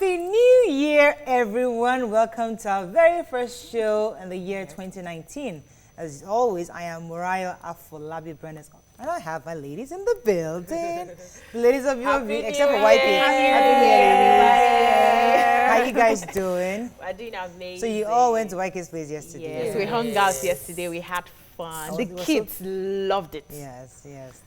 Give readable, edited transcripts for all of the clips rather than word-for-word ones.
Happy New Year, everyone. Welcome to our very first show in the year 2019. As always, I am Murayo Afolabi Brennan. And I have my ladies in the building. The ladies of UOB, except for YK. Happy New Year. How you guys doing? We're doing amazing. So you all went to YK's place yesterday. Yes, we hung out yesterday. We had fun. The kids loved it. Yes.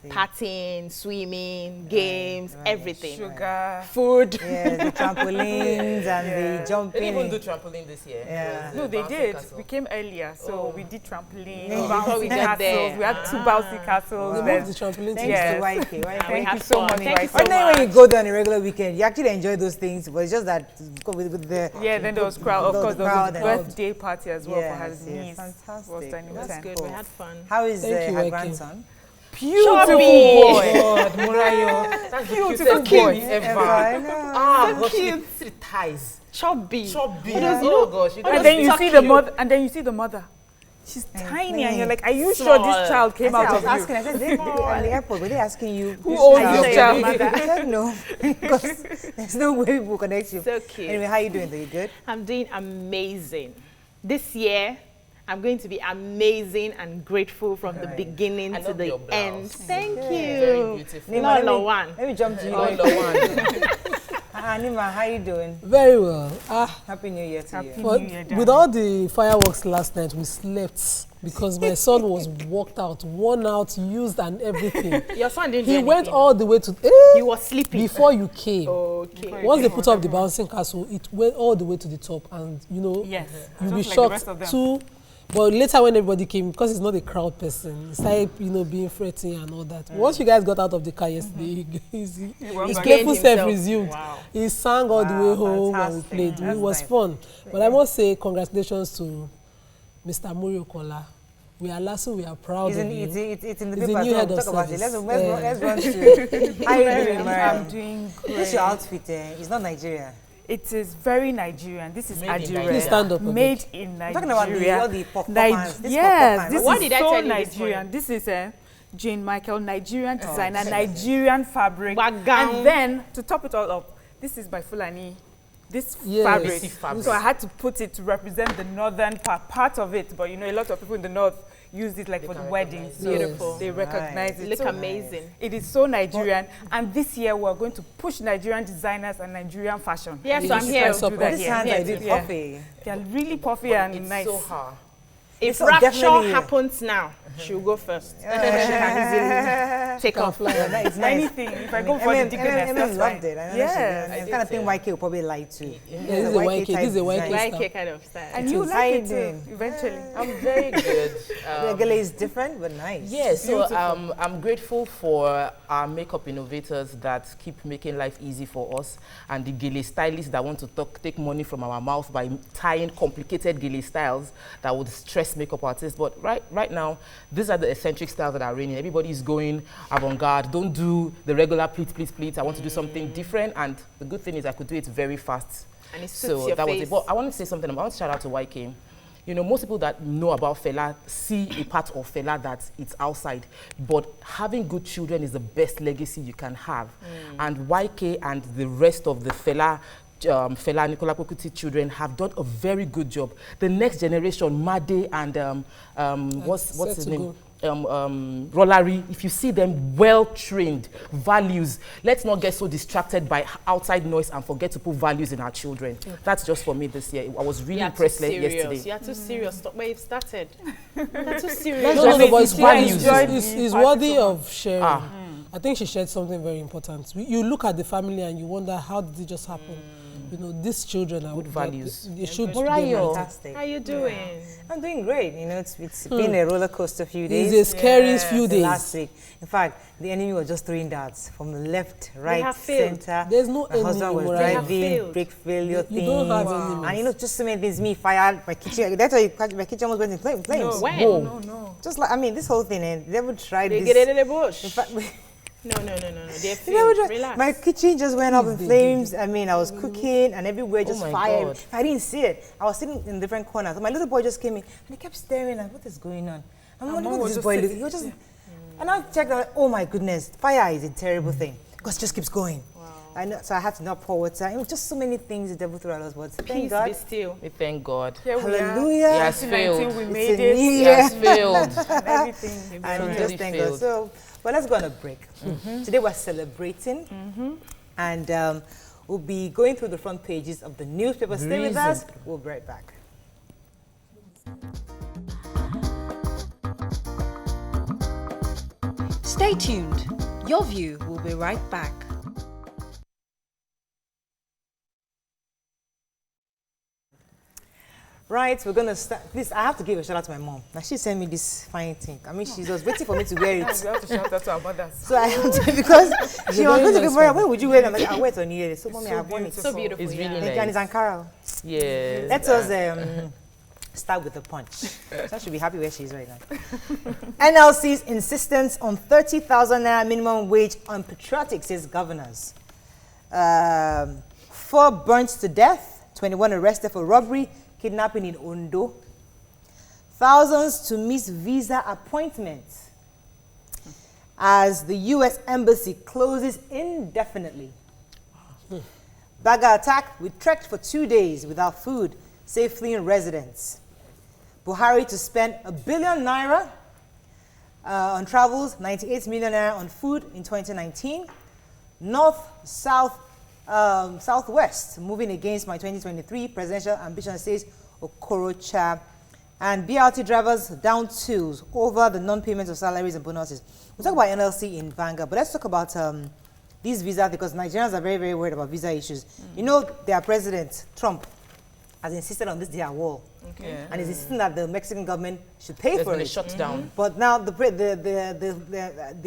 Partying, swimming, games, everything. Sugar, food. Yeah, the trampolines and the jumping. They didn't even do trampoline this year. Yeah. no, they did. Castle. We came earlier, so we did trampoline, Before we bouncy got castles. there. We had two bouncy castles. They then- moved the trampoline Thanks Yes. to YK. YK. We Thank had you so fun. much, Thank you YK. so Ordinarily, when you much. go there on a regular weekend, you actually enjoy those things, but it's just that with the Yeah, then there was crowd. Of the course, there was crowd a and all. birthday party as well for Yes, her yes. niece. Fantastic. Was turning That's 10. good. We had fun. How is Thank you, her YK. grandson? Beautiful Chubby. boy. God, Murayo. That's the Beautiful cutest boy. baby ever. I know. Ah, gosh, see the thighs. Chubby. Chubby. Yeah. Oh, gosh. And then you see the mother. And then you see the mother. She's tiny, and you're like, "Are you sure this child came I out was of you?" asking, I said, at the airport, were they asking you Who owns this your child? child? I said no, because there's no way people connect you. So cute. Anyway, how you doing? Are you good? I'm doing amazing. This year, I'm going to be amazing and grateful from the beginning I to love the your blouse. end. Thank Very you. beautiful. Nima, No, one. Let me jump to you. Oh, no one. Nima, how you doing? Very well. Happy New Year to you. Happy But New Year, with all the fireworks last night, we slept because my son was walked out, worn out, used and everything. Your son didn't do He went anything. all the way to He was sleeping. before you came. Okay. Once they put up the bouncing castle, it went all the way to the top, and you know, Yes. you'll be Just like the rest of shocked them. too. But later when everybody came, because he's not a crowd person, he started, being fretting and all that. Once you guys got out of the car yesterday, his was playful self himself. resumed. Wow. He sang all the way Wow, home and we fantastic. played. That's It was nice. fun. But I must say congratulations to Mr. Murio Kola. We are Lasso, we are proud It's of in, you. it's in the He's paper. a new so head of talk about it. service. Let's run to. How you doing, I'm Mariam? doing What's great. your outfit? It's not Nigeria. It is very Nigerian. This is Made in Adire. Nigeria. Please stand up a Made bit. in I'm Nigeria. talking about all the pop Nige- hands. This yes, pop this What is did I so tell you this Nigerian. morning? This is Jane Michael, Nigerian designer, Nigerian fabric. Wagam. And then, to top it all up, this is by Fulani. This Yes. fabric. Basic fabric. So I had to put it to represent the northern part of it. But a lot of people in the north use it like for the can weddings. So Beautiful. they recognize You it. look So amazing. it is so Nigerian. And this year we're going to push Nigerian designers and Nigerian fashion. Yes, You I'm should here. try Do support. that This here. hands Yeah, are bit yeah. puffy. They're really puffy and It's nice. so hard. If So rapture definitely- happens now, she'll go first. She can easily take off. It's nice. Anything. If I go for the deaconess, that's loved fine. it. I know Yes. it's the kind of thing YK will probably like too. Yeah, this is a YK. This is a YK Like style. a kind of style. And you is. How like you it too, doing? eventually. I'm very good. The gele is different but nice. Yeah, so I'm grateful for our makeup innovators that keep making life easy for us, and the gele stylists that want to take money from our mouth by tying complicated gele styles that would stress makeup artists. But right now, these are the eccentric styles that are reigning. Everybody is going avant-garde. Don't do the regular pleat. I want to do something different, and the good thing is I could do it very fast. And it suits So your that was face. it. But I want to say something. I want to shout out to YK. Most people that know about Fela see a part of Fela that it's outside. But having good children is the best legacy you can have. And YK and the rest of the Fela Nicola Pokuti children have done a very good job. The next generation, Made and what's his name? Rollery, if you see them well trained, values, let's not get so distracted by outside noise and forget to put values in our children. That's just for me this year. I was really impressed yesterday. You are too serious. Stop where you've started. You're too serious. No, but it's values. it's worthy of sharing. Ah. I think she shared something very important. You look at the family and you wonder, how did it just happen? These children are Good values. They should be Murayo. Fantastic. How you doing? I'm doing great. It's been a roller coaster few days. It's a scary few days. Last week, in fact, the enemy was just throwing darts from the left, right, have failed. center. There's no My husband was enemy, Murayo. They have driving, failed. brake failure You things. don't have enemies. And just so many things. Me fired my kitchen. That's why my kitchen almost went in flames. No, When? no. Just like this whole thing, and they never tried They this. get it in the bush. In fact, No. They're they never failed. tried. Relax. My kitchen just went up in flames. I was cooking and everywhere just my fire. God. I didn't see it. I was sitting in different corners. My little boy just came in and he kept staring at what is going on. I'm wondering mom what was this just boy sitting- looking. He was just, and I checked out. Oh my goodness, fire is a terrible thing because it just keeps going. I know, so I had to not pour water. It was just so many things the devil threw at us, but thank Peace God. be still. We thank God. Here we are. Hallelujah. He has failed. 2019, we It's made a it. new He year. has failed. And everything. And we Totally just thank God. failed. So, well, let's go on a break. Today we're celebrating, and we'll be going through the front pages of the newspaper. Stay with us. We'll be right back. Stay tuned. Your View will be right back. Right, we're gonna start. This I have to give a shout out to my mom. Now she sent me this fine thing. I mean, she was waiting for me to wear We it. have to shout out to our mothers. So I have to because she was very going to nice be wearing. one. When would you wear it? I'm like, I'll wear it on New Year. So mommy, so I've worn it. beautiful. So beautiful. It's really And it's nice. Ankara. Yes. Let us start with the punch. So should be happy where she is right now. NLC's insistence on 30,000 naira minimum wage unpatriotic, says governors. 4 burnt to death, 21 arrested for robbery, kidnapping in Ondo. Thousands to miss visa appointments as the U.S. Embassy closes indefinitely. Baga attack, we trekked for 2 days without food, say fleeing residents. Buhari to spend $1 billion naira on travels, 98 million naira on food in 2019. North, South, Southwest, moving against my 2023 presidential ambition, says Okorocha. And BRT drivers down tools over the non-payment of salaries and bonuses. We'll talk about NLC in Vanguard, but let's talk about these visas, because Nigerians are very, very worried about visa issues. You know, their president, Trump, has insisted on this their wall. Okay. And is insisting that the Mexican government should pay There's for been a it. shutdown. But now the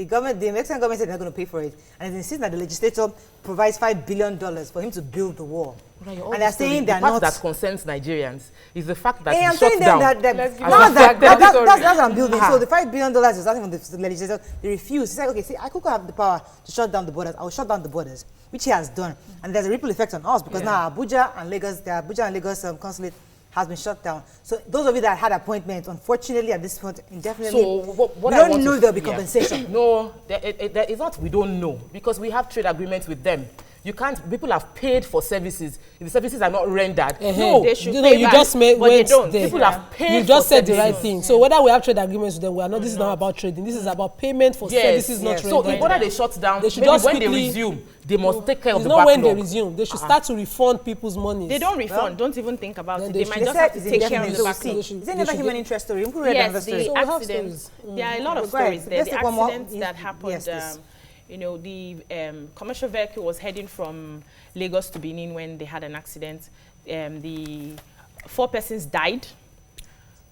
government, the Mexican government said they're going to pay for it, and it's insisting that the legislature provides $5 billion for him to build the wall. Right, And they're saying the they're part not. that concerns Nigerians is the fact that Hey, I'm he telling shut them down. that Let's give now them that, back that's their what I'm building. Ah. So the $5 billion is starting from the legislature. They refuse. He said, okay, see, I could have the power to shut down the borders. I will shut down the borders, which he has done. And there's a ripple effect on us, because now Abuja and Lagos, the Abuja and Lagos consulate has been shut down. So those of you that had appointments, unfortunately at this point, indefinitely, So what we I don't want know to- if there'll be yeah. compensation. No, it's not. We don't know, because we have trade agreements with them. You can't. People have paid for services. If the services are not rendered, no, They should You know, pay you back, just made but they went don't. there. people have paid. You just for said the services. right thing. So whether we have trade agreements with them, we are not. This is not about trading. This is about payment for Yes, services yes. not So rendered. if whether they shut down, They should maybe just when they quickly- resume, they must take care of It's the not when they backlog. resume. They should start to refund people's money. They don't refund. Don't even think about Then it. they They should- might They just said have to it's take care of indefinite. the So we'll backlog. see. Is They it never should human get- interest story? Who read Yes, another story? the So we have accidents. stories. There are a lot of Go ahead. stories there. Let's The take one more. accidents that happened. Yes, please. You know, the commercial vehicle was heading from Lagos to Benin when they had an accident. The 4 persons died.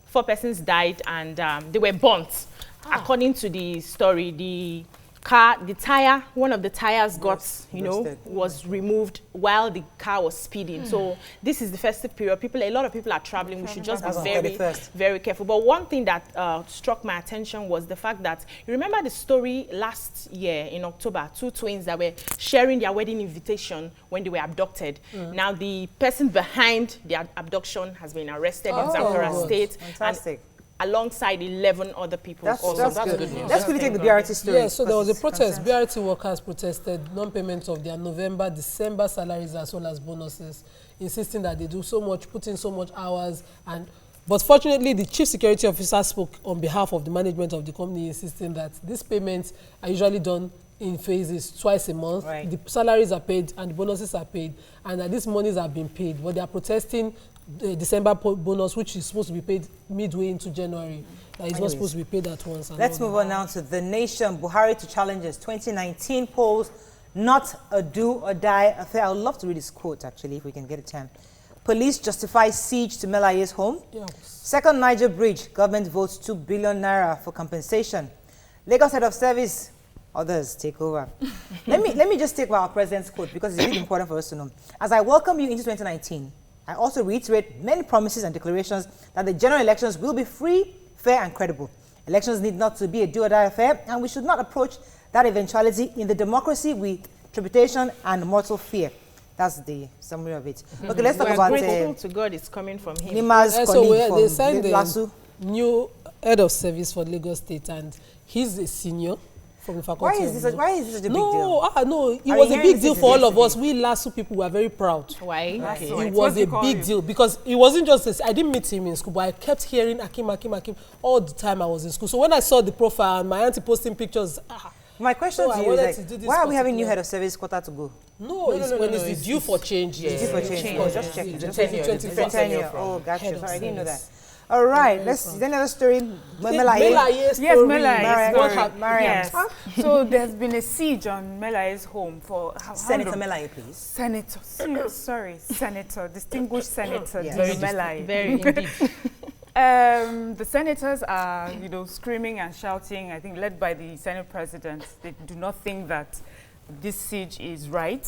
4 persons died, and they were burnt. According to the story, the car, the tire, one of the tires got, roasted. was removed while the car was speeding. So this is the festive period. A lot of people are traveling. We should just be That's on very, 31st. very careful. But one thing that struck my attention was the fact that, you remember the story last year in October, 2 twins that were sharing their wedding invitation when they were abducted. Now the person behind the abduction has been arrested in Zamfara good. State. Fantastic. And alongside 11 other people. That's also. that's good. good news. Let's quickly take the BRT story. Yes, so there was a because protest. it's BRT workers protested non-payment of their November, December salaries as well as bonuses, insisting that they do so much, put in so much hours. But fortunately, the chief security officer spoke on behalf of the management of the company, insisting that these payments are usually done in phases, twice a month. Right. The salaries are paid and the bonuses are paid, and that these monies have been paid. But they are protesting the December bonus, which is supposed to be paid midway into January. That is not Anyways, supposed to be paid at once. and Let's all move on now to The Nation. Buhari to challenges. 2019 polls, not a do or die affair. I would love to read this quote, actually, if we can get a time. Police justify siege to Melaye's home. Yeah. Second Niger Bridge, government votes 2 billion naira for compensation. Lagos head of service, others take over. let me just take our president's quote, because it's really important for us to know. As I welcome you into 2019, I also reiterate many promises and declarations that the general elections will be free, fair, and credible. Elections need not to be a do or die affair, and we should not approach that eventuality in the democracy with trepidation and mortal fear. That's the summary of it. Okay, let's talk We're about grateful to God it's coming from him. Nima's So colleague they from signed the Lasu. new head of service for Lagos State, and he's a senior. from the faculty. Why is this such a big deal? No, it Are was you a hearing big deal this for all is of us. yesterday? We LASU people were very proud. Why? Okay. It What was do you a call big you? deal because it wasn't just this. I didn't meet him in school, but I kept hearing Akim all the time I was in school. So when I saw the profile and my auntie posting pictures, My question So to I you wanted is to do like, this why are we having new particular- head of service quarter to go? no, it's when it's the due for change. Due for change. Oh, just checking. It's a Just tenure, checking. it's a Different tenure tenure. from Oh, gotcha. head of Sorry, I didn't know that. service. All right, let's. Is there another story? Melaye. Melaye Yes, story. Melaye What story. happened? Mariam. Yes. So there's been a siege on Melaye's home for Senator long? Melaye, please. Senator, Senator, distinguished Senator Yes. Dino Melaye. Very indeed. The senators are, screaming and shouting, I think led by the Senate President. They do not think that this siege is right.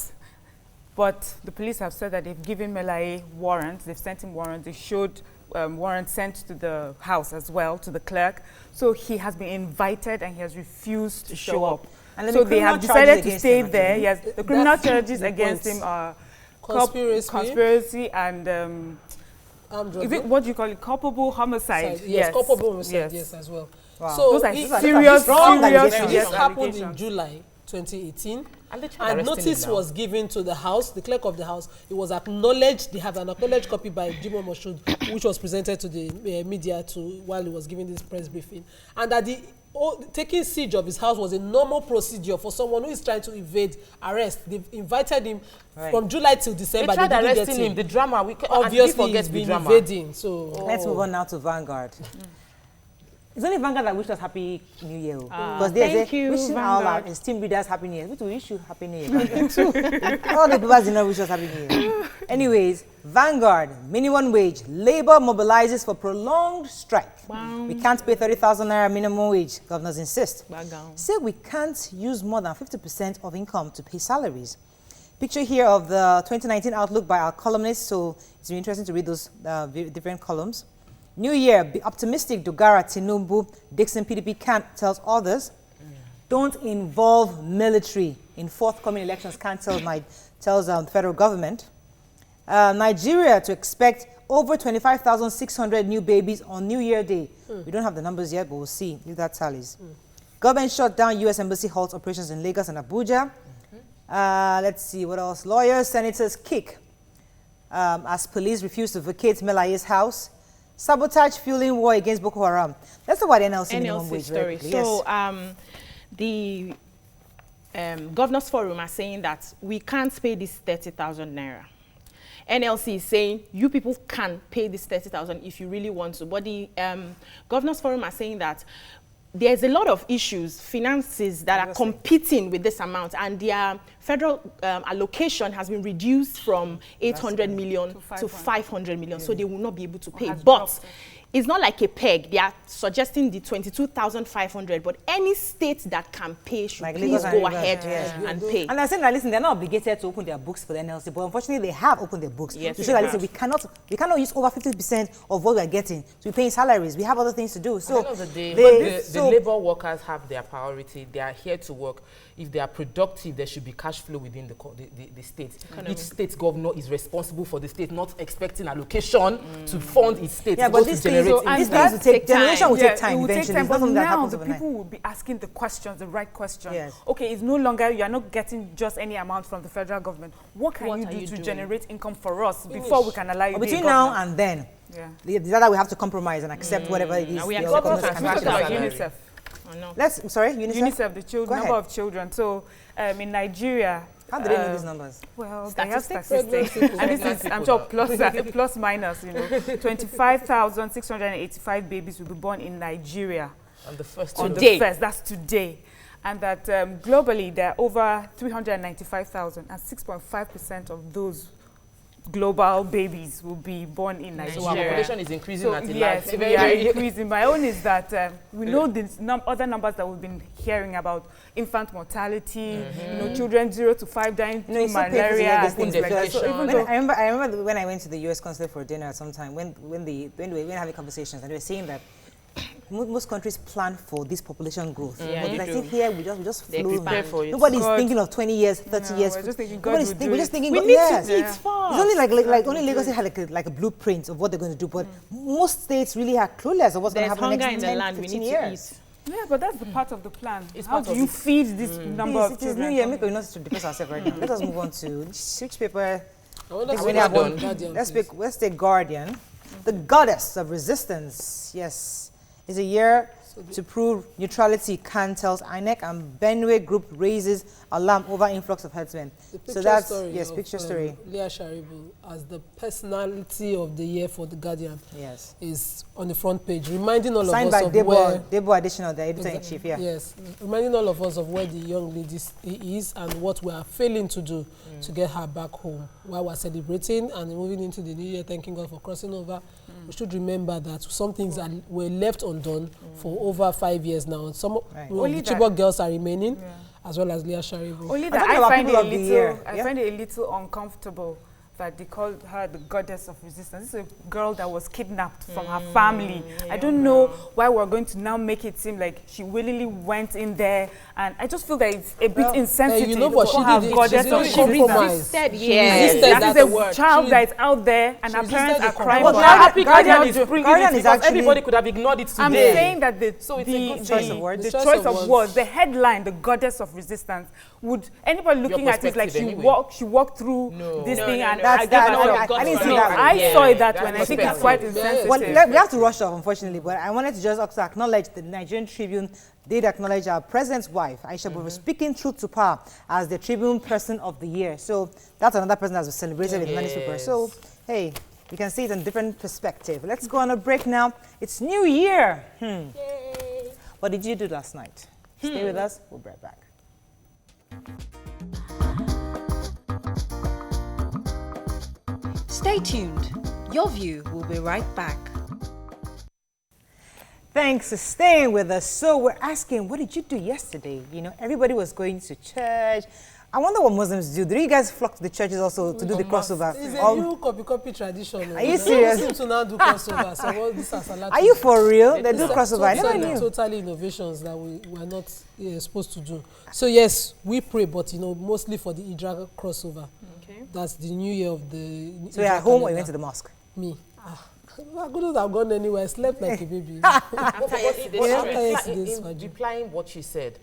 But the police have said that they've given Melaye warrants. They've sent him warrants. They showed warrants sent to the house as well, to the clerk. So he has been invited and he has refused to show up. And then So the they have criminal charges decided to against stay him, there. actually. Yes, the criminal That's charges the against point. him are Conspiracy. and Armed is it robbery. what do you call it? Culpable homicide. Yes, culpable homicide, yes, as well. Wow. So Those are it- serious, strong serious, allegations. yes, this happened in allegations. July 2018. And they tried And arresting notice him now. was given to the house, the clerk of the house. It was acknowledged. They have an acknowledged copy by Jimoh Moshood, which was presented to the media while he was giving this press briefing. And that taking siege of his house was a normal procedure for someone who is trying to evade arrest. They've invited him from July till They December. tried didn't get arresting him. The drama. We Obviously, forget he's the been drama. evading. So Let's move on now to Vanguard. It's only Vanguard that wished us Happy New Year. Because they thank say, you, wishing all our Vanguard. esteemed readers Happy New Year. We to wish you Happy New Year. Vanguard. All the people did not wish us Happy New Year. Anyways, Vanguard, minimum wage. Labour mobilizes for prolonged strike. Wow. We can't pay 30,000 naira minimum wage, governors insist. Background. Say we can't use more than 50% of income to pay salaries. Picture here of the 2019 outlook by our columnists, so it's been interesting to read those different columns. New Year, be optimistic, Dogara, Tinubu, Dixon, PDP can't, tells others. Don't involve military in forthcoming elections, can't tell tells the federal government. Nigeria to expect over 25,600 new babies on New Year Day. We don't have the numbers yet, but we'll see if that tallies. Government shut down U.S. Embassy halts operations in Lagos and Abuja. Let's see, what else? Lawyers, senators kick as police refuse to vacate Melaye's house. Sabotage fueling war against Boko Haram. Let's talk about NLC minimum NLC wage. story. Very quickly. So Yes. the Governors Forum are saying that we can't pay this 30,000 naira. NLC is saying you people can pay this 30,000 if you really want to. But the Governors Forum are saying that there's a lot of issues, finances that are competing with this amount, and their federal allocation has been reduced from 800 million to 500 million, so they will not be able to pay. has But dropped. it's not like a peg. They are suggesting the 22,500, but any state that can pay should Like please Lagos and go Rivers, ahead yeah. and pay. And I said that, listen, they're not obligated to open their books for the NLC, but unfortunately they have opened their books Yes, to they show that, have. listen, we cannot use over 50% of what we're getting to be paying salaries. We have other things to do. So At the end of the day, the so- labor workers have their priority. They are here to work. If they are productive, there should be cash flow within the state. Each state governor is responsible for the state, not expecting allocation to fund its state. yeah, It but goes to these things, generate these income. things will take, take time. generation will Yeah, take time it will take eventually. time, It's not but something that now happens the overnight. people will be asking the questions, the right questions. Yes. Okay, it's no longer, you are not getting just any amount from the federal government. What can What you are do you to doing? generate income for us before we can allow you But to be a between now governor? and then, Yeah. the other we have to compromise and accept whatever it is. Now we the accept governors what can We talked actually about salary. UNICEF. Oh, no. Let's, sorry, UNICEF? The Go children, ahead. number of children. So in Nigeria, How do they know these numbers? well, they have Statistics. statistics. And this is, I'm sure, plus minus, 25,685 babies will be born in Nigeria. On the first On Today. the first, that's today. And that globally, there are over 395,000, and 6.5% of those global babies will be born in Nigeria. So our population is increasing So at a yes, large- we are increasing. My own is that we know the other numbers that we've been hearing about: infant mortality, children 0 to 5 dying You know, through it's so painful to hear malaria, these and things things like that. because So even when though I remember when I went to the U.S. consulate for dinner at some time, when we were having conversations, and they were saying that most countries plan for this population growth. Yeah, But they I do. think here we just They flow. prepare for it. Nobody's God. thinking of 20 years, 30 No, years. we're just thinking God Nobody's will thinking. do We're just it. thinking. We God- need yes. to eat fast. It's only like only Lagos had like a blueprint of what they're going to do, but most states really are clueless of what's going to There's happen in the hunger in next the 10, land. We 15 need years. to eat. Yeah, but that's the part of the plan. It's How part do of you it. feed this number of It is children? New Year. Make we not to depress ourselves right now. Let us move on to which paper. I wonder Think if we we have have one. one Guardian, Let's please. pick. Let's take Guardian, the goddess of resistance. Yes, it's a year to prove neutrality. Khan tells INEC, and Benue Group raises alarm over influx of herdsmen. The picture So that's story yes, of, picture story. Leah Sharibu as the personality of the year for the Guardian Yes, is on the front page, reminding all signed of us by of where. Debo Additional, the editor-in-chief. Yeah. Yes, reminding all of us of where the young lady is and what we are failing to do to get her back home. While we're celebrating and moving into the new year, thanking God for crossing over, we should remember that some things were left undone for over 5 years now. Some Right. of Only the that- Chibok girls are remaining, as well as Leah Sharibu. Only I'm that talking I about find it people a of the year, little, I yeah? find it a little uncomfortable that they called her the goddess of resistance. This is a girl that was kidnapped from her family. I don't know why we're going to now make it seem like she willingly went in there, and I just feel that it's a bit insensitive. you know what to she call her did? goddess She of did resistance. compromise. Yes, resisted that That is is the a word. child She- that is out there, and she her parents resisted are the crying compromise. for But her. I'm happy Guardian is bringing Guardian it is because actually- everybody could have ignored it today. I'm saying that So it's a good choice of words. the The choice of words, the headline, the goddess of resistance, would anybody looking at it like perspective anyway. she walked through No. this No, thing no, and no. That's I that. gave No, her- I didn't see No, that. I Yeah, saw it that that's when I think perspective. it's quite Yes. insensitive. Well, we have to rush off, unfortunately, but I wanted to just also acknowledge the Nigerian Tribune did acknowledge our president's wife, Aisha Buhari, speaking truth to power as the Tribune Person of the Year. So that's another person that's celebrated with the newspaper. So, hey, you can see it in different perspective. Let's go on a break now. It's New Year. What did you do last night? Stay with us. We'll be right back. Stay tuned. Your view will be right back. Thanks for staying with us. So we're asking, what did you do yesterday? You know, everybody was going to church. I wonder what Muslims do. Do you guys flock to the churches also to do the crossover? It's a Or- new copy tradition. Are you serious? They seem to now do crossover. So what this has allowed Are you for real? They do These are crossover. I never totally- knew. Totally innovations that we were not supposed to do. So yes, we pray, but you know, mostly for the Idra crossover. Okay. That's the new year of the. So you're at home or you went to the mosque? Me. I couldn't have gone anywhere. I slept like a baby. After yesterday's Yeah. stress. Yesterday's In Fajr. replying what you said,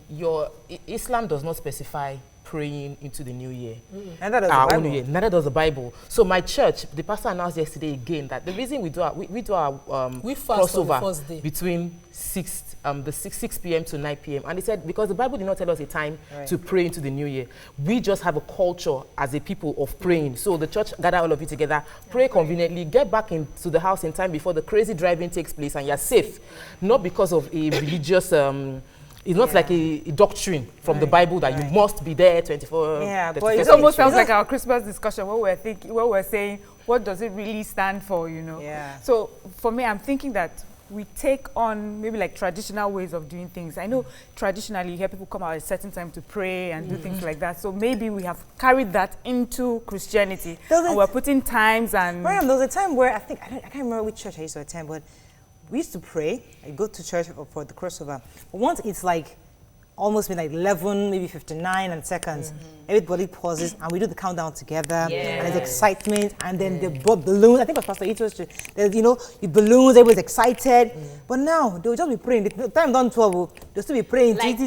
your Islam does not specify praying into the new year. And that is the Our own Bible. year. Neither does the Bible. So my church, the pastor announced yesterday again that the reason we do our We fast on the crossover first day. between 6 p.m. to 9 p.m. And he said because the Bible did not tell us a time to pray into the new year. We just have a culture as a people of praying. So the church gather all of you together, pray conveniently, get back into the house in time before the crazy driving takes place, and you're safe. Not because of a religious it's not like a doctrine from the Bible that you must be there 24. Yeah, but 31st It almost sounds century. like our Christmas discussion where we're thinking, where we're saying, what does it really stand for, you know? Yeah. So for me, I'm thinking that we take on maybe like traditional ways of doing things. I know traditionally you hear people come out at a certain time to pray and do things like that. So maybe we have carried that into Christianity Does and it- we're putting times and Mariam, there was a time where I can't remember which church I used to attend, but we used to pray. I go to church for the crossover. But once it's like almost like 11, maybe 59 and seconds, everybody pauses and we do the countdown together. And there's excitement, and then they brought balloons. I think it was Pastor Ito's church. There's, you know, the balloons, everybody's excited. But now they'll just be praying. The time done 12, they'll still be praying. Like-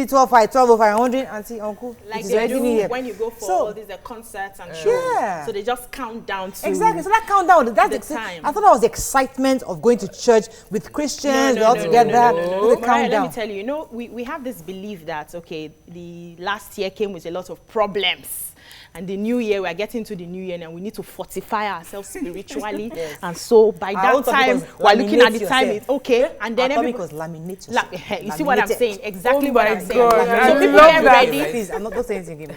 12, 5, 100, and see, Uncle, Like it is they already New do Year. when you go for So- all these concerts and shows. Yeah. So they just count down to Exactly. So that countdown, that's the time. I thought that was the excitement of going to church with Christians, we're all together. with the Mariah, let countdown. me tell you, you know, we have this belief that, okay, the last year came with a lot of problems. And the new year, we're getting to the new year and we need to fortify ourselves spiritually. And so by Our own that topic time, was we're looking at laminate the time, yourself. it's okay. And then Our topic everybody, was laminate yourself. you see what I'm Laminate it. saying? Exactly Oh what my I'm saying. God, So I people love get that. ready. Please, I'm not saying anything again.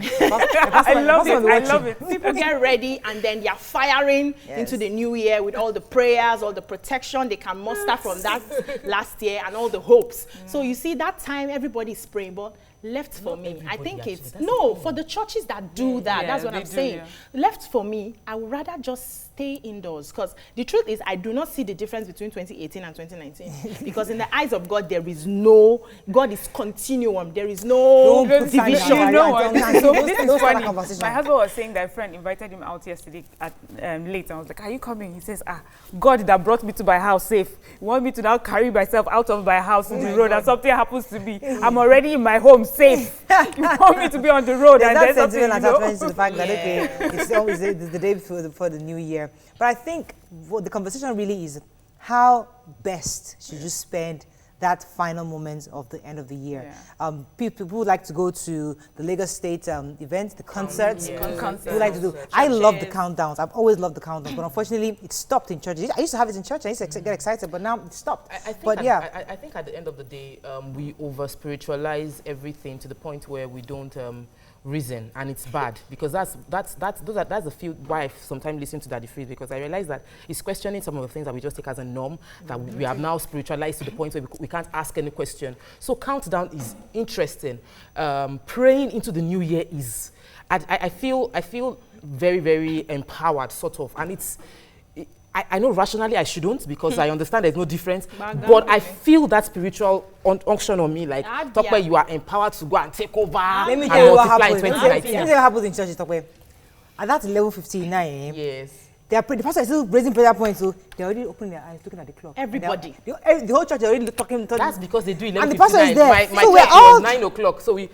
I love it. I love it. People get ready and then they're firing Yes. into the new year with all the prayers, all the protection they can muster from that last year and all the hopes. So you see that time everybody's praying, but left for me, I everybody think actually, it's, that's the no, thing. for the churches that do that, Yeah, that's what they I'm do, saying. yeah. Left for me, I would rather just stay indoors, because the truth is I do not see the difference between 2018 and 2019. Because in the eyes of God, God is continuum. There is no Don't put sign division. down, You know I what? don't- This don't is start a funny. conversation. My husband was saying that a friend invited him out yesterday at late. I was like, "Are you coming?" He says, God that brought me to my house safe. You want me to now carry myself out of my house to the road and something happens to me? I'm already in my home safe. You want me to be on the road There's and that there's something, sentiment you know? attachment to the fact that, okay, it's always the day before the new year. But I think what the conversation really is, how best should you spend that final moment of the end of the year? Yeah. People would like to go to the Lagos State event, the concerts. Concerts. People like to do. I love the Churches. countdowns. I've always loved the countdowns, but unfortunately, it stopped in churches. I used to have it in church. I used to get excited, but now it stopped. I think But yeah. I think at the end of the day, we over spiritualize everything to the point where we don't reason, and it's bad, because that's the field why I sometimes listen to Daddy Freeze, because I realize that it's questioning some of the things that we just take as a norm, that we have now spiritualized to the point where we can't ask any question. So countdown is interesting. Praying into the new year is, I feel very, very empowered, sort of, and it's. I know rationally I shouldn't, because I understand there's no difference, but I feel that spiritual unction on me, like, talk where you are empowered to go and take over. Let me and tell you what multiply in happens. Let me tell 2019. you what happens in churches, Tokwe. At that level 59, Yes. the pastor is still raising prayer points, so they're already opening their eyes, looking at the clock. Everybody. The whole church is already talking. That's because they do 11:59. And the pastor is there. My So we're church all- was 9 o'clock. So it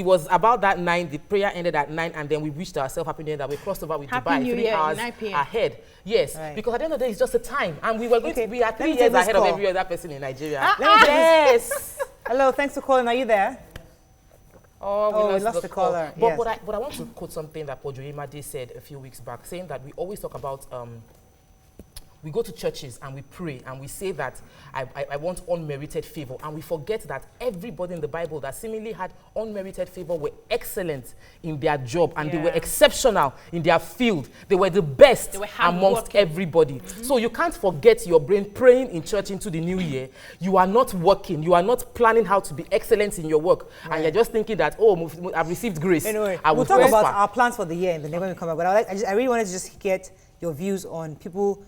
was about that 9. The prayer ended at 9, and then we wished ourselves happy new year, that we crossed over with Happy Dubai New 3 Year, hours 9 p.m. ahead. Yes, Right. because at the end of the day, it's just a time, and we were going Okay, to be at let 3 me take years this ahead of call. every other person in Nigeria. Yes. Hello, thanks for calling. Are you there? Oh, we lost the call. caller, But, yes. but I want to quote something that Pojo Imade said a few weeks back, saying that we always talk about we go to churches and we pray and we say that I want unmerited favor, and we forget that everybody in the Bible that seemingly had unmerited favor were excellent in their job, and they were Yeah. exceptional in their field. They were the best They were amongst hardworking. everybody. So you can't forget your brain praying in church into the new year. You are not working. You are not planning how to be excellent in your work, and you're just thinking that, oh, I've received grace. Anyway, I we'll will talk about prosper. our plans for the year and then when we come back. But I really wanted to just get your views on people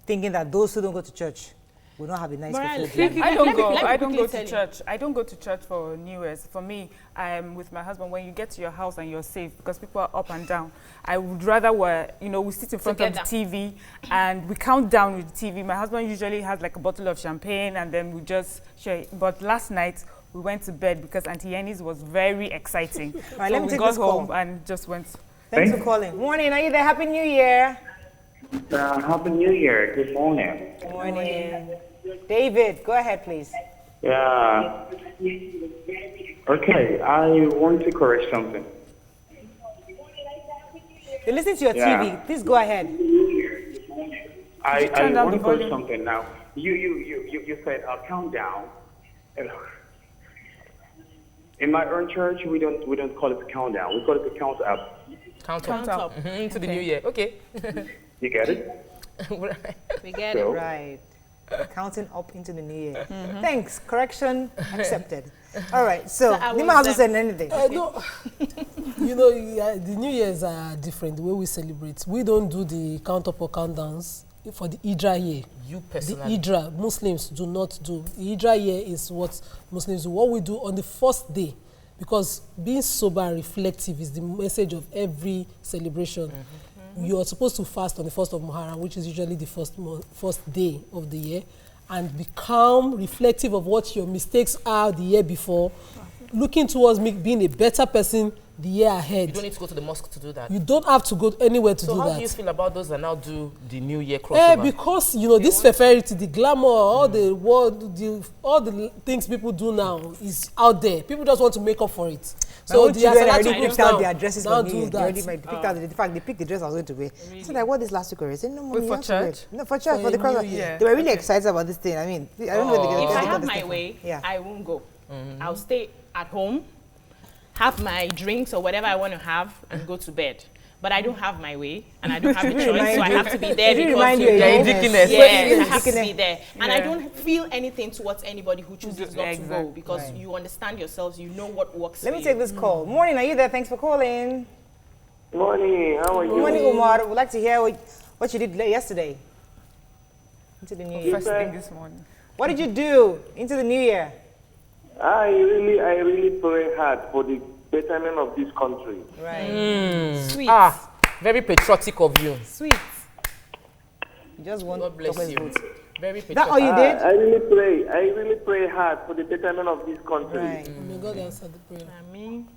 thinking that those who don't go to church will not have a nice Mariah, fulfilled I year. don't go. let me I don't quickly go to tell you. church. I don't go to church for New Year's. For me, with my husband, when you get to your house and you're safe, because people are up and down, I would rather we sit in front of the TV and we count down with the TV. My husband usually has like a bottle of champagne, and then we just share it. But last night we went to bed because Auntie Yenny's was very exciting. Right, so let me we take got this call. home and just went. Thanks for calling. Morning, are you there? Happy New Year. Happy New Year. Good morning. Morning. David, go ahead, please. Yeah. Okay, I want to correct something. You're listening to your Yeah. TV. Please go ahead. I turn down want the to correct volume? something now. You said countdown. In my own church, we don't call it a countdown. We call it a count up. Count Count up. up. Into the new year. Okay. You get it? We get it. So, Right. Counting up into the new year. Thanks. Correction accepted. All right. So, I Nima was, hasn't said anything. No, you know, the New Years are different, the way we celebrate. We don't do the count up or count downs for the Hijra year. You The personally. Hijra, Muslims do not do. The Hijra year is what Muslims do. What we do on the first day, because being sober and reflective is the message of every celebration. You are supposed to fast on the 1st of Muharram, which is usually the first day of the year, and be calm, reflective of what your mistakes are the year before, looking towards being a better person the year You ahead. don't need to go to the mosque to do that. You don't have to go anywhere to So do how that. do you feel about those that now do the New Year crossover? Because you know this fertility, the glamour, all the world, all the things people do now is out there. People just want to make up for it. So So the the children Asalatu already groups picked out now their dresses now for New do Year. They already that. picked out. In fact, they picked the dress I was going to wear. So like, what this last week already? I said, no, Wait, you for have to wear church? it. No, for church, For for the a crossover. New Year. They were really excited about this thing. I mean, I don't know where they If get I this have thing my from. way, Yeah. I won't go. I'll stay at home, have my drinks or whatever I want to have, and go to bed. but I don't have my way, and I don't have a choice, remind so I you? have to be there Did he because remind you you again? Deaconess. Yes, I have to Deaconess. be there. And Yeah. I don't feel anything towards anybody who chooses not to go, Exactly. because Right. you understand yourselves, you know what works Let for me you. take this call. Morning, are you there? Thanks for calling. Morning, how are you? Morning, Umar. Would like to hear what you did yesterday into the new year. First thing this morning. What did you do into the new year? I really pray hard for the betterment of this country. Right. Sweet. Very patriotic of you. Sweet. You just want God bless Tope's you. vote. Very Is that all patriotic. you did? I really pray hard for the betterment of this country. Right. May God answer the prayer.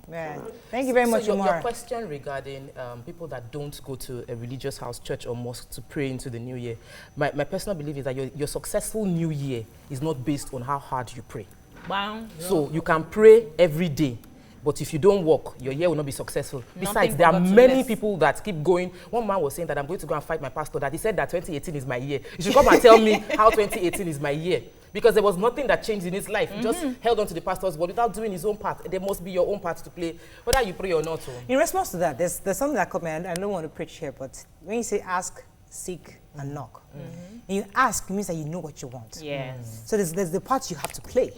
Right. Thank you very much, your Umar. question regarding people that don't go to a religious house, church or mosque to pray into the new year, my personal belief is that your successful new year is not based on how hard you pray. Wow. So you can pray every day, but if you don't work, your year will not be successful. Besides, Nothing there are but God to many bless. people that keep going. One man was saying that I'm going to go and fight my pastor, that he said that 2018 is my year. You should come and tell me how 2018 is my year. Because there was nothing that changed in his life. He just held on to the pastor's word without doing his own part. There must be your own part to play, whether you pray or not. In response to that, there's something that caught me, and I don't want to preach here, but when you say ask, seek, and knock, and you ask, it means that you know what you want. Yes. So there's the part you have to play.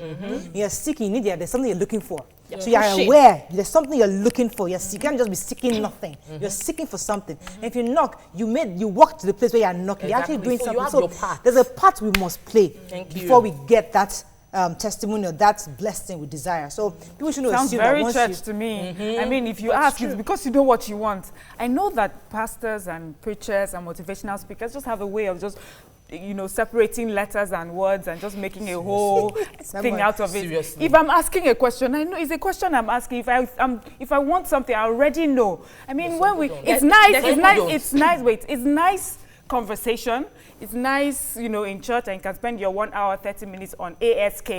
You're seeking, there's something you're looking for. Yeah. So you're Push it. aware, there's something you're looking for. You can't just be seeking nothing. You're seeking for something. And if you knock, you walk to the place where you're knocking. You're actually Exactly. doing So you something. have your part. There's a part we must play Thank before you. we get that testimony or that blessing we desire. So people should Sounds assume very that once church to me. I mean, if you ask, it's because you know what you want. I know that pastors and preachers and motivational speakers just have a way of just, separating letters and words and just making a whole thing out of it. Seriously. If I'm asking a question, I know it's a question I'm asking. If I want something, I already know. I mean, when we, it's nice, it's nice conversation. It's nice, in church, and you can spend your 1 hour, 30 minutes on ASK,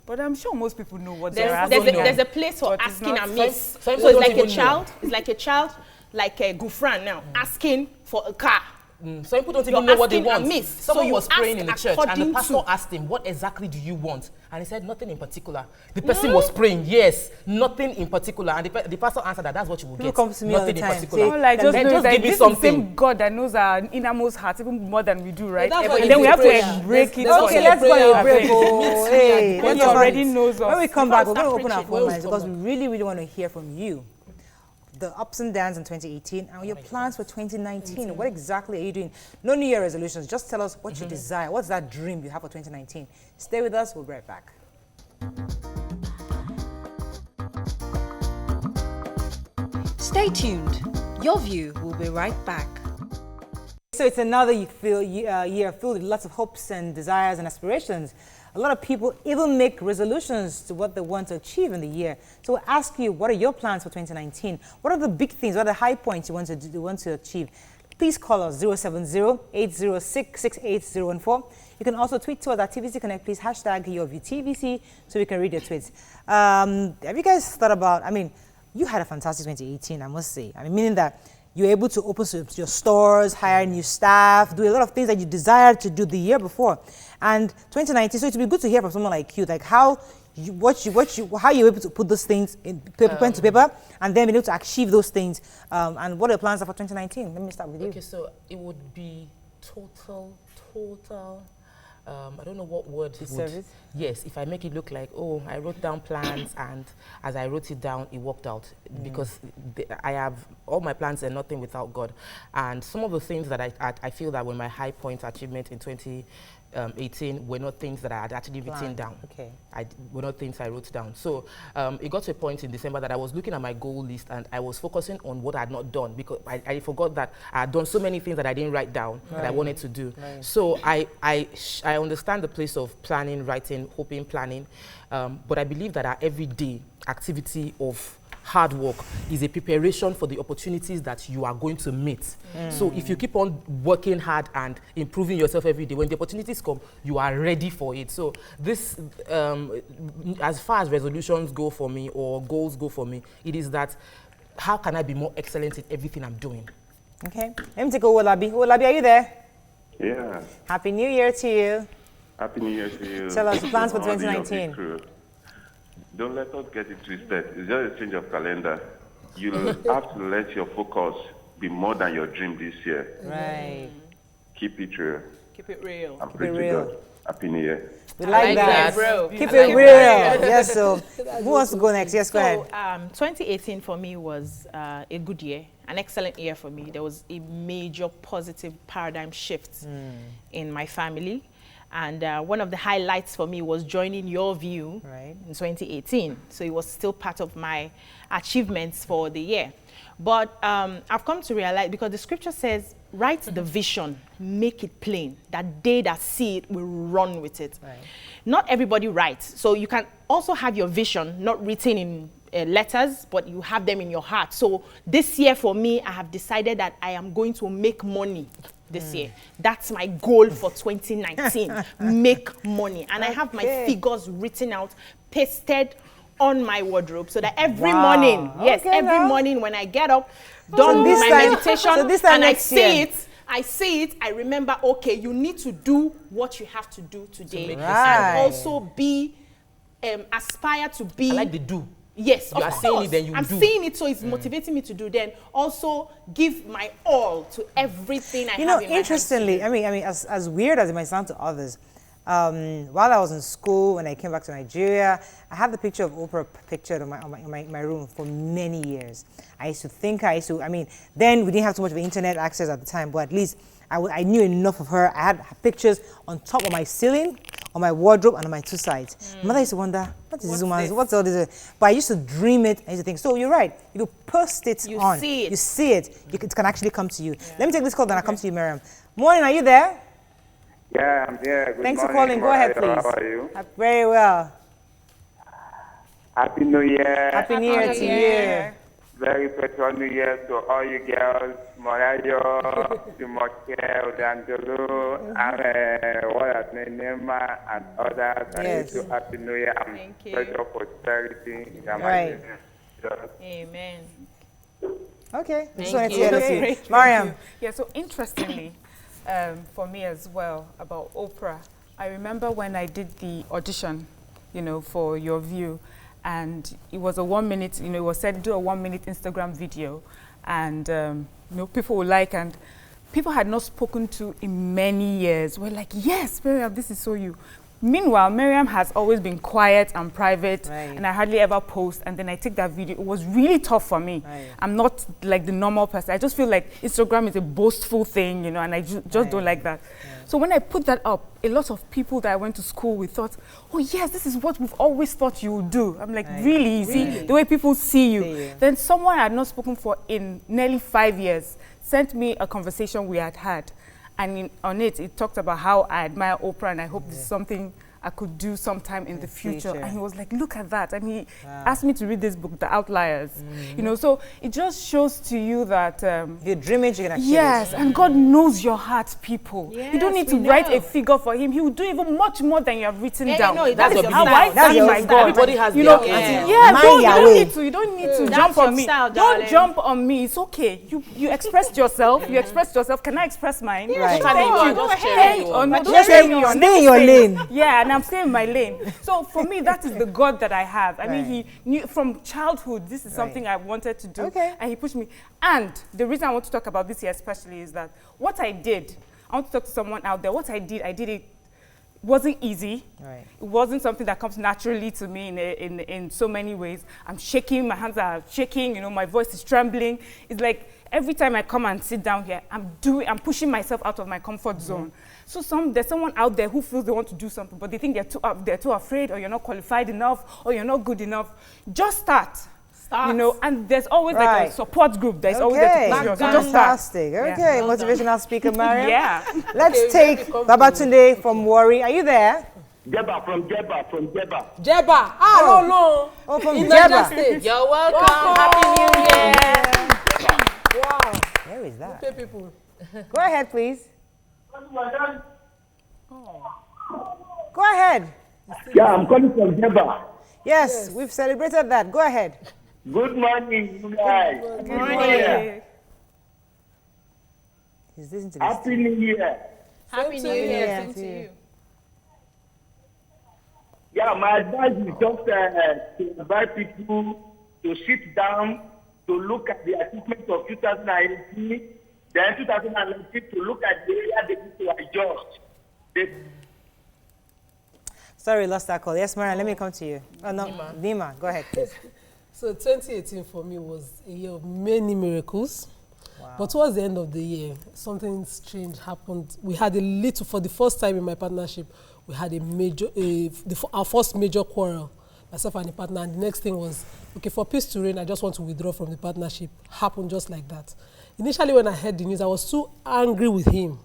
but I'm sure most people know what they're asking. There's a place for But it's asking not- and miss. Some So people it's don't like a even child. It's like a child, like a Gufran now, asking for a car. Some people don't You're even know what they asking want. amiss. Someone So you was praying in the ask church, and the according pastor to- asked him, "What exactly do you want?" And he said, "Nothing in particular." The person was praying, yes, nothing in particular, and the pastor answered that that's what you will People get. come to me all Nothing the in time, particular. say, All I just Then know is just that give me this is the something. same God that knows our innermost heart even more than we do, right? that's why And you then we need have prayer. to break it. That's why Okay, you let's go prayer. on a break. Meet Oh, hey, God let's already go. knows us. When we come Before back, I we're going to start open our preaching, phone lines come because we back. really, really want to hear from you. The ups and downs in 2018 and your plans for 2019. What exactly are you doing? No New Year resolutions. Just tell us what you desire. What's that dream you have for 2019? Stay with us. We'll be right back. Stay tuned. Your view will be right back. So it's another year filled with lots of hopes and desires and aspirations. A lot of people even make resolutions to what they want to achieve in the year. So we'll ask you, what are your plans for 2019? What are the big things? What are the high points you want to achieve? Please call us 070-806-68014. You can also tweet to us at TVC Connect. Please hashtag YourViewTVC so we can read your tweets. Have you guys thought about, you had a fantastic 2018, I must say. Meaning that you're able to open your stores, hire new staff, do a lot of things that you desired to do the year before. And 2019, so it would be good to hear from someone like you, like how you're able to put those things in pen to paper, and then be able to achieve those things. And what are your plans are for 2019? Let me start with you. Okay, so it would be total. I don't know what word it would. Service? Yes, if I make it look like, oh, I wrote down plans, and as I wrote it down, it worked out. Because I have all my plans and nothing without God. And some of the things that I feel that were my high point achievement in 2018 were not things that I had actually written down. Okay. Were not things I wrote down. So it got to a point in December that I was looking at my goal list and I was focusing on what I had not done, because I forgot that I had done so many things that I didn't write down that I wanted to do. Right. So I understand the place of planning, writing, hoping, planning, but I believe that our everyday activity of hard work is a preparation for the opportunities that you are going to meet. So if you keep on working hard and improving yourself every day, when the opportunities come, you are ready for it. So this, as far as resolutions go for me or goals go for me, it is that how can I be more excellent in everything I'm doing? Okay. Let me take Owolabi. Owolabi, are you there? Yeah. Happy New Year to you. Happy New Year to you. Tell us the plans for All the 2019. crew. Don't let us get it twisted. It's just a change of calendar. You have to let your focus be more than your dream this year. Right. Keep it real. Keep it real. And pray to real. God. Happy New Year. We like that. bro. Keep it real. Yes, so who wants to go next? Yes, go ahead. So 2018 for me was a good year, an excellent year for me. There was a major positive paradigm shift in my family. And one of the highlights for me was joining Your View in 2018. So it was still part of my achievements for the year. But I've come to realize, because the scripture says, write the vision, make it plain, that they that see it will run with it. Right. Not everybody writes. So you can also have your vision not written in letters, but you have them in your heart. So this year for me, I have decided that I am going to make money this year. That's my goal for 2019, make money. And I have my figures written out, pasted on my wardrobe, so that every morning, every morning when I get up, done my meditation, and I see it, I remember, okay, you need to do what you have to do today. And also be, aspire to be. I like the do. Yes, you are saying it, then you I'm do. seeing it, so it's motivating me to do. Then also give my all to everything I have in my hands. Interestingly, I mean, as weird as it might sound to others, while I was in school, when I came back to Nigeria, I had the picture of Oprah pictured in my room for many years. I mean, then we didn't have too much of internet access at the time, but at least I knew enough of her. I had pictures on top of my ceiling, on my wardrobe, and on my two sides. My mother used to wonder, what's all this? But I used to dream it. I used to think, so you're right. If you post it you on, see it. you see it, it can actually come to you. Let me take this call, then I'll come to you, Miriam. Morning, are you there? Yeah, I'm here. Good Thanks for morning, calling. Go ahead, please. How are you? Very well. Happy New Year. Happy New Year to you. Very special New Year to all you girls, Morayo, Timoke, Odangelo, and Nema, and others. Yes. And Happy New Year. Thank you. Special prosperity. Right. Amen. Okay. Thank Just wanted to you. hear this. Great. Mariam. Yeah, so interestingly, for me as well, about Oprah, I remember when I did the audition, for Your View, and it was a 1 minute, it was said do a 1 minute Instagram video, and people would like, and people had not spoken to in many years. We're like, yes, Miriam, this is so you. Meanwhile, Miriam has always been quiet and private, and I hardly ever post, and then I take that video. It was really tough for me. I'm not like the normal person. I just feel like Instagram is a boastful thing, and I just don't like that. So when I put that up, a lot of people that I went to school with thought, oh yes, this is what we've always thought you would do. I'm like, really? See, the way people see you. Then someone I had not spoken for in nearly 5 years sent me a conversation we had had. And on it talked about how I admire Oprah and I hope this is something I could do sometime in the future. And he was like, look at that. And he asked me to read this book, The Outliers. So it just shows to you that... your dream it, you can actually... Yes, and God knows your heart, people. Yes, you don't need to write a figure for him. He will do even much more than you have written down. No, that is your how style. I That's see your my style. God. Everybody has you their know, own. you don't need to That's jump on your me. style, Don't darling. jump on me. It's okay. You expressed yourself. You expressed yourself. Can I express mine? Right. Thank you. Just share Thank it. you. No, Just don't stay share me on. in your lane. Yeah, and I'm staying in my lane. So for me, that is the God that I have. I mean, he knew from childhood, this is something I wanted to do. And he pushed me. And the reason I want to talk about this here especially is that what I did, I want to talk to someone out there. What I did it wasn't easy. It wasn't something that comes naturally to me in so many ways. I'm shaking, my hands are shaking, my voice is trembling. It's like every time I come and sit down here, I'm pushing myself out of my comfort zone. So there's someone out there who feels they want to do something, but they think they're too afraid, or you're not qualified enough, or you're not good enough. Just start. And there's always like a support group. There's always there to push you. So just start. Fantastic. Okay, motivational speaker, Mariam. Yeah. Let's take Babatunde from Warri. Are you there? Jeba from Jeba. Jeba. No. Oh, from Niger Jeba. State. You're welcome. Happy New Year. Wow. Where is that? Okay, people. Go ahead, please. Go ahead. Yeah, I'm calling from Jeba. Yes, we've celebrated that. Go ahead. Good morning, you guys. Good morning. He's listening to this. Happy New Year. Happy New Year. Same to you. Yeah, my advice is just to invite people to sit down, to look at the achievements of 2018, then 2019 to look at the area they need to adjust. Sorry, lost that call. Yes, Mara, let me come to you. Oh, no, Nima, go ahead, please. So 2018 for me was a year of many miracles. Wow. But towards the end of the year, something strange happened. We had a little, for the first time in my partnership, we had a major, our first major quarrel, myself and the partner. And the next thing was, okay, for peace to reign, I just want to withdraw from the partnership. Happened just like that. Initially, when I heard the news, I was too angry with him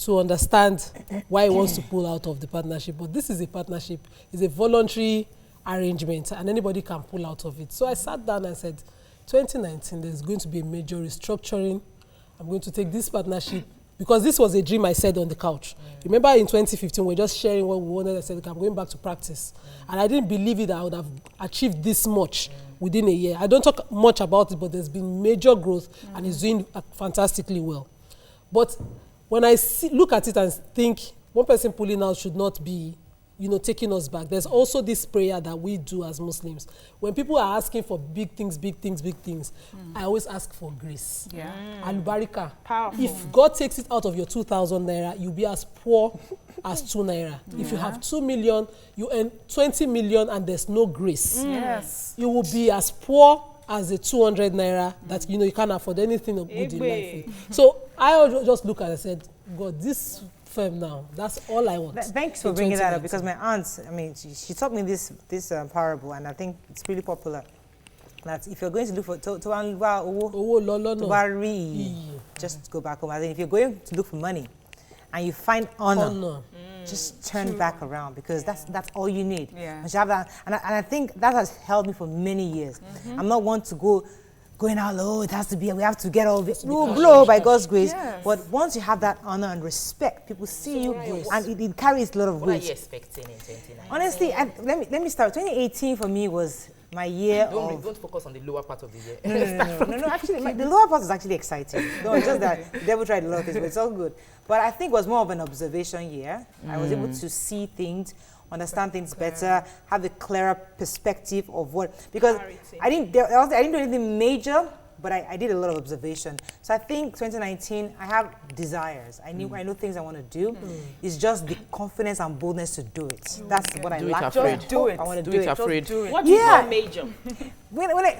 to understand why he wants to pull out of the partnership. But this is a partnership. It's a voluntary arrangement, and anybody can pull out of it. So I sat down and said, 2019, there's going to be a major restructuring. I'm going to take this partnership, because this was a dream I said on the couch. Remember in 2015, we were just sharing what we wanted. I said, okay, I'm going back to practice. And I didn't believe it that I would have achieved this much within a year. I don't talk much about it, but there's been major growth, and it's doing fantastically well. But when I look at it and think one person pulling out should not be, taking us back, there's also this prayer that we do as Muslims. When people are asking for big things, I always ask for grace. And barika. Powerful. If God takes it out of your 2,000 naira, you'll be as poor as 2 naira. If you have 2 million, you earn 20 million and there's no grace. Yes. You will be as poor as the 200 naira that you can't afford anything of good in life. So I just look at it and said, God, this firm now, that's all I want. Thanks for bringing that up, because my aunt, she taught me this parable, and I think it's pretty popular. That if you're going to look for just go back home. I think if you're going to look for money and you find honor. Just turn back around, because that's all you need. And you have that, and I think that has held me for many years. I'm not one to going out low. It has to be. We have to get all this. We will blow by God's grace. But once you have that honor and respect, people see you, and it carries a lot of weight. What are you expecting in 2019? Honestly, let me start. 2018 for me was my year of... Don't focus on the lower part of the year. No, actually, the lower part is actually exciting. No, it's just that the devil tried a lot of things, but it's all good. But I think it was more of an observation year. I was able to see things, understand things better, have a clearer perspective of what... Because I didn't do anything major, but I did a lot of observation. So I think 2019, I have desires. I know things I want to do. It's just the confidence and boldness to do it. That's what I lack. Just do it. I want to do it afraid. What do you call major?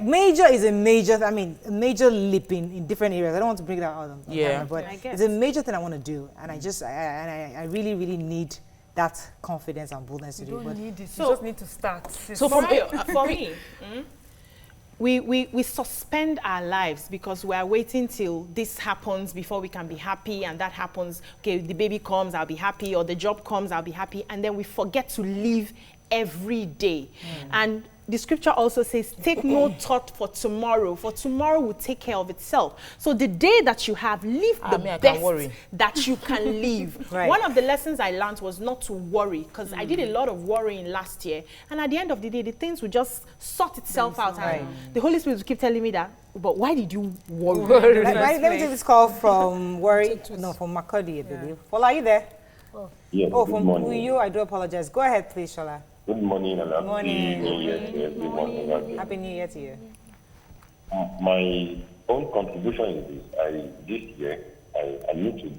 Major is a major, a major leap in different areas. I don't want to bring that out on camera, but it's a major thing I want to do. And I really, really need that confidence and boldness to do it. You don't need it. You just need to start. So for me, we suspend our lives because we are waiting till this happens before we can be happy, and that happens. Okay, the baby comes, I'll be happy, or the job comes, I'll be happy, and then we forget to live every day. And the scripture also says, take no thought for tomorrow will take care of itself. So the day that you have, live the best that you can live. One of the lessons I learned was not to worry, because I did a lot of worrying last year, and at the end of the day, the things would just sort itself out. And the Holy Spirit would keep telling me that, but why did you worry? Let me take this call from from Makodi, I believe. Fola, are you there? Yes, from Uyu, I do apologize. Go ahead, please, Shola. Good morning and happy New Year to everyone. Happy New Year to you. My own contribution is this year, I need to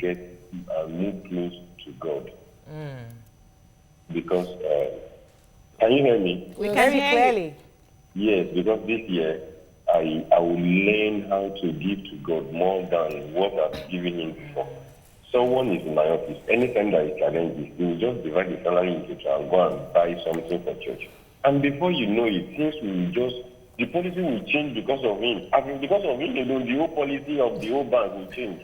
move close to God. Because, can you hear me? We can hear you clearly. Yes, because this year, I will learn how to give to God more than what I've given him before. Someone is in my office. Anytime that he challenges, he will just divide the salary into two and go and buy something for church. And before you know it, the policy will change because of him. I mean, because of him alone, the whole policy of the whole bank will change.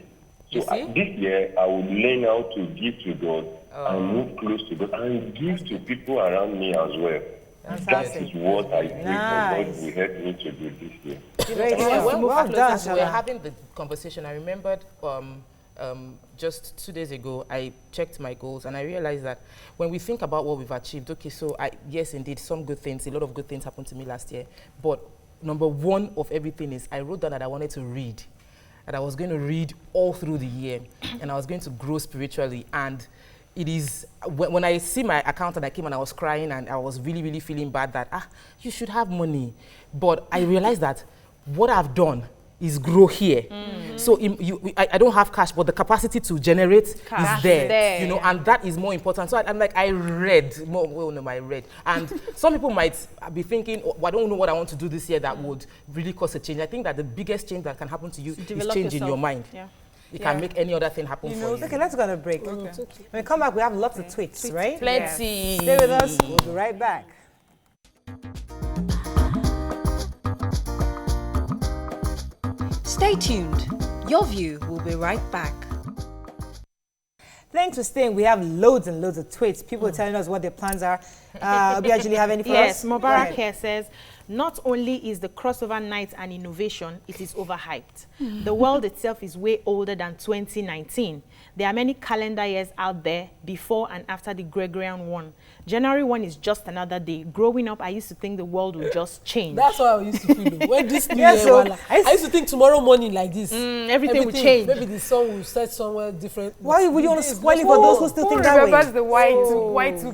So this year, I will learn how to give to God and move close to God and give to people around me as well. That is what I think God will help me to do this year. When we were having the conversation, I remembered just 2 days ago, I checked my goals and I realized that when we think about what we've achieved, okay, so yes, indeed, some good things, a lot of good things happened to me last year. But number one of everything is I wrote down that I wanted to read, that I was going to read all through the year, and I was going to grow spiritually. And it is, when I see my account and I came and I was crying and I was really, really feeling bad that, you should have money. But I realized that what I've done is grow here. So I don't have cash, but the capacity to generate is there, you know, and that is more important. So I'm like, I read. And some people might be thinking, oh, I don't know what I want to do this year that would really cause a change. I think that the biggest change that can happen to you is change in your mind. Yeah. It can make any other thing happen for you. Okay, let's go on a break. Okay. When we come back, we have lots of tweets, right? Plenty. Stay with us. We'll be right back. Stay tuned. Your view will be right back. Thanks for staying. We have loads and loads of tweets. People are telling us what their plans are. Do you actually have any for us? Yes, Mubarak here says, not only is the crossover night an innovation, it is overhyped. The world itself is way older than 2019. There are many calendar years out there before and after the Gregorian one. January 1 is just another day. Growing up, I used to think the world would just change. That's how I used to feel. When this new year, I used to think tomorrow morning like this. Everything will change. Maybe the sun will set somewhere different. Why would you want to spoil it for those who still think that way? Remembers the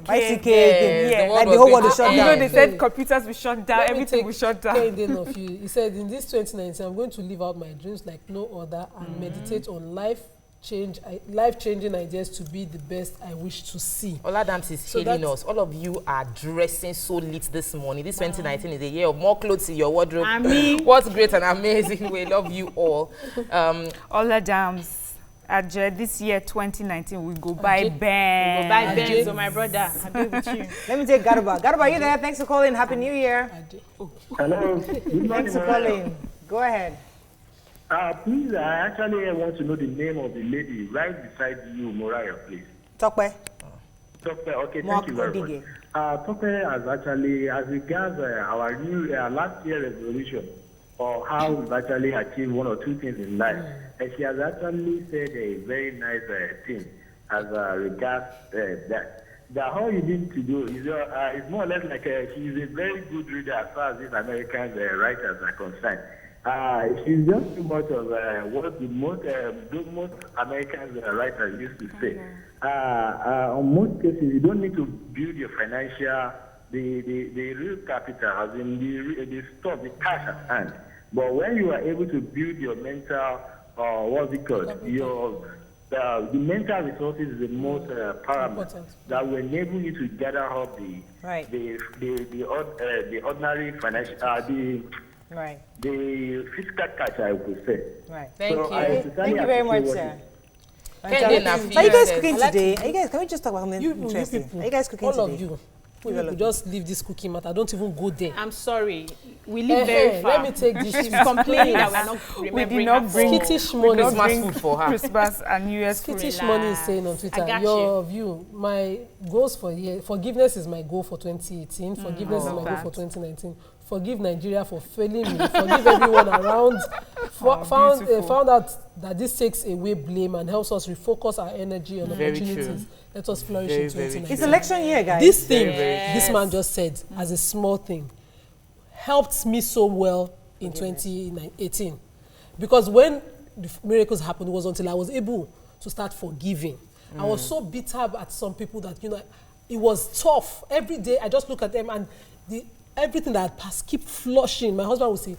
Y2K. Yeah. Like the whole world will shut down. You know, they said computers will shut down, everything will shut down. Of you. He said, in this 2019, I'm going to live out my dreams like no other and meditate on life-changing ideas to be the best I wish to see. Oladams is hailing us. All of you are dressing so lit this morning. This 2019 is a year of more clothes in your wardrobe. I mean, what's great and amazing. We love you all. Oladams. This year, 2019, we go buy Benz. We go buy Benz, so my brother. I'll be with you. Let me take Garba. Garba, you there? Thanks for calling. Happy New Year. Hello. Thanks for calling. Go ahead. Please, I actually want to know the name of the lady right beside you, Moriah, please. Tokwe. Tokwe, okay, thank you very much. Tokwe has actually, as regards our new last year resolution, or how we've actually achieved one or two things in life, and she has actually said a very nice thing as regards that. That all you need to do is it's more or less like she's a very good reader as far as these American writers are concerned. She's just too much of what the most American writers used to say. On most cases, you don't need to build your financial, the real capital, as in the stuff, the cash at hand. But when you are able to build your mental, what's it called? The mental resources is the most paramount that will enable you to gather up the ordinary financial, the fiscal cash, I would say. Right. Thank you. Thank you very much, sir. Are you guys cooking today? Can we just talk about something interesting? Are you guys cooking today? All of you. You just leave this cooking matter. Don't even go there. I'm sorry. We live very far. Let me take this. She's complaining that we're not remembering. We did not bring Skittish money. Christmas food for her. Christmas and New Year's food. Skittish money is saying on Twitter. Your view. My goals for year. Forgiveness is my goal for 2018. Forgiveness is my goal for 2019. Forgive Nigeria for failing me. Forgive everyone around. Found out that this takes away blame and helps us refocus our energy on opportunities. Let us flourish in 2019. It's election year, guys. This thing, this man just said, as a small thing, helped me so well in 2018. Because when the miracles happened, it was until I was able to start forgiving. I was so bitter at some people that, it was tough. Every day, I just look at them and everything that had passed keep flushing. My husband would say,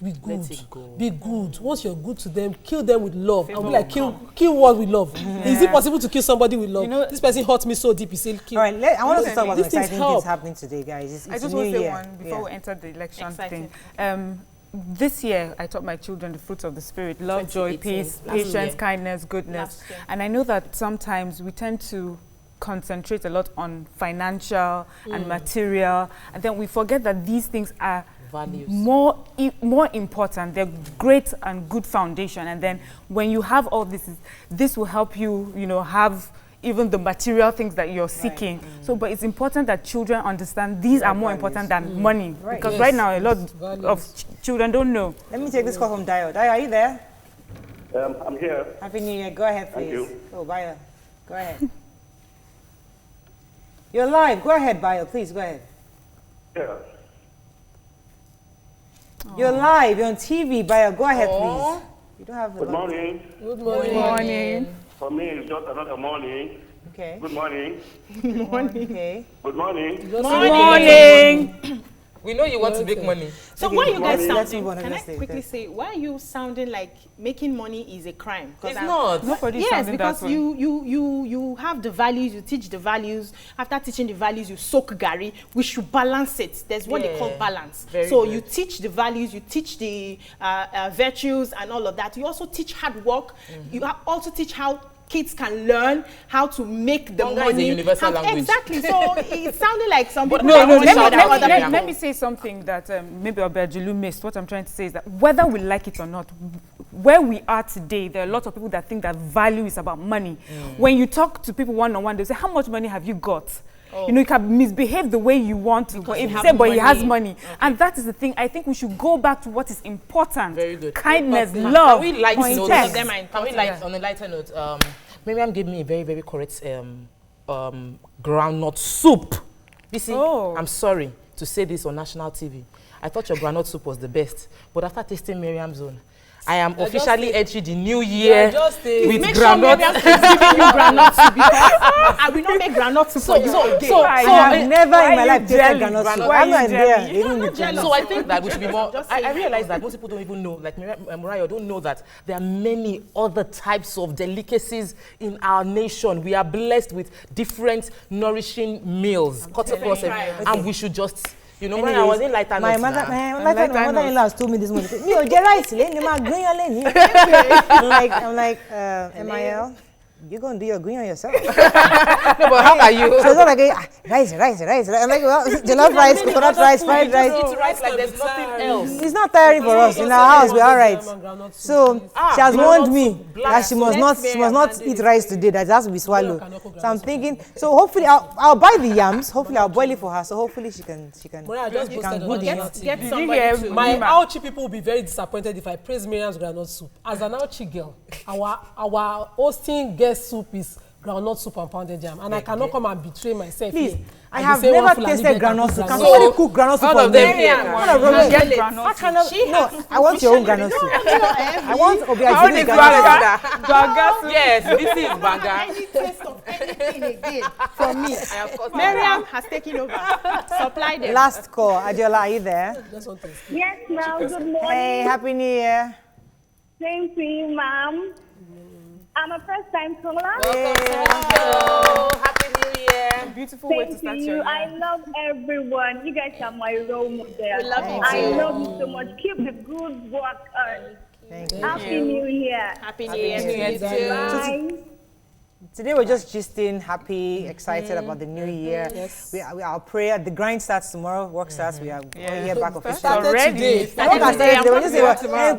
be good. Be good. Once you're good to them, kill them with love. I'll be like, kill what with love. Is it possible to kill somebody with love? This person hurt me so deep, he said kill. All right, I want us to talk about some exciting things happening today, guys. It's I just want to say one before we enter the election thing. This year, I taught my children the fruits of the Spirit: love, joy, peace, patience, kindness, goodness. And I know that sometimes we tend to concentrate a lot on financial and material, and then we forget that these things are values more important. They're great and good foundation, and then when you have all this will help you, have even the material things that you're seeking. So, but it's important that children understand these are more important than money, because right now a lot of children don't know. Let me take this call from Dio. Dio, are you there? I'm here. Happy New Year. Go ahead, please. Thank you. Oh, Bayo, go ahead. You're live. Go ahead, Bayo. Please, go ahead. Yeah. You're live. You're on TV, Bayo. Go ahead, please. You don't have. Good morning. Good morning. For me, it's just another morning. Okay. Good morning. Good morning. Okay. Good morning. Good morning. We know you want to make money. So why are you guys Let's sounding? move on, Can I honestly. quickly say why are you sounding like making money is a crime? It's not. Nobody's Yes, sounding because that way. you have the values, you teach the values. After teaching the values, you soak Gary. We should balance it. There's what they call balance. So you teach the values, you teach the virtues and all of that. You also teach hard work. You also teach how kids can learn how to make the Hunger money. is a universal language. Exactly. So it sounded like some people. Let me say something that maybe Obiajulu missed. What I'm trying to say is that whether we like it or not, where we are today, there are a lot of people that think that value is about money. When you talk to people one-on-one, they say, how much money have you got? You know, you can misbehave the way you want to, but if you say, but he has money. Okay. And that is the thing. I think we should go back to what is important. Very good. Kindness, love. Can we light on a lighter note? Miriam gave me a very, very correct groundnut soup. You see, I'm sorry to say this on national TV. I thought your groundnut soup was the best, but after tasting Miriam's own, I am officially entering the new year with groundnut. Giving you groundnut soup because I will not make groundnut soup for you. So I've never in my life tasted groundnut soup. I'm not there. So I think that we should be more. I realize that most people don't even know, like Mariah, don't know that there are many other types of delicacies in our nation. We are blessed with different nourishing meals cut across, and we should just. You know, when I was in lighter my mother-in-law has told me this morning, me rice, I'm like, MIL, you're going to do your green on yourself. No, but how about you? So it's not like, rice. I'm like, well, jollof rice, coconut rice, fried rice. Eat rice like there's nothing else. It's not tiring for us. In our house, we're all right. So she has warned me that she must not eat rice today, that it has to be swallowed. So I'm thinking, so hopefully I'll buy the yams, hopefully I'll boil it for her, so hopefully she can get somebody to. My Auchi people will be very disappointed if I praise Miriam's groundnut soup. As an Auchi girl, our hosting guest soup is groundnut soup and pounded jam, and I cannot come and betray myself. Please, here. I have never tasted groundnut soup. Can somebody cook groundnut soup for me? No, I want your own groundnut soup. I want Obiaju's groundnut soup. Yes, this is Banga. Any taste of anything again from me. Miriam has taken over. Supply them. Last call. Adiola, are you there? Yes, ma'am. Good morning. Hey, Happy New Year. Same to you, ma'am. I'm a first-time caller. Hello. Happy New Year. Beautiful way to start your year. I love everyone. You guys are my role model. We love you too. I love you so much. Keep the good work on. Thank you. Happy New Year. Happy New Year to you too. Bye. Today we're just gisting, happy, excited about the new year. Yes. Our prayer, the grind starts tomorrow, work starts, we are here back officially. Already. But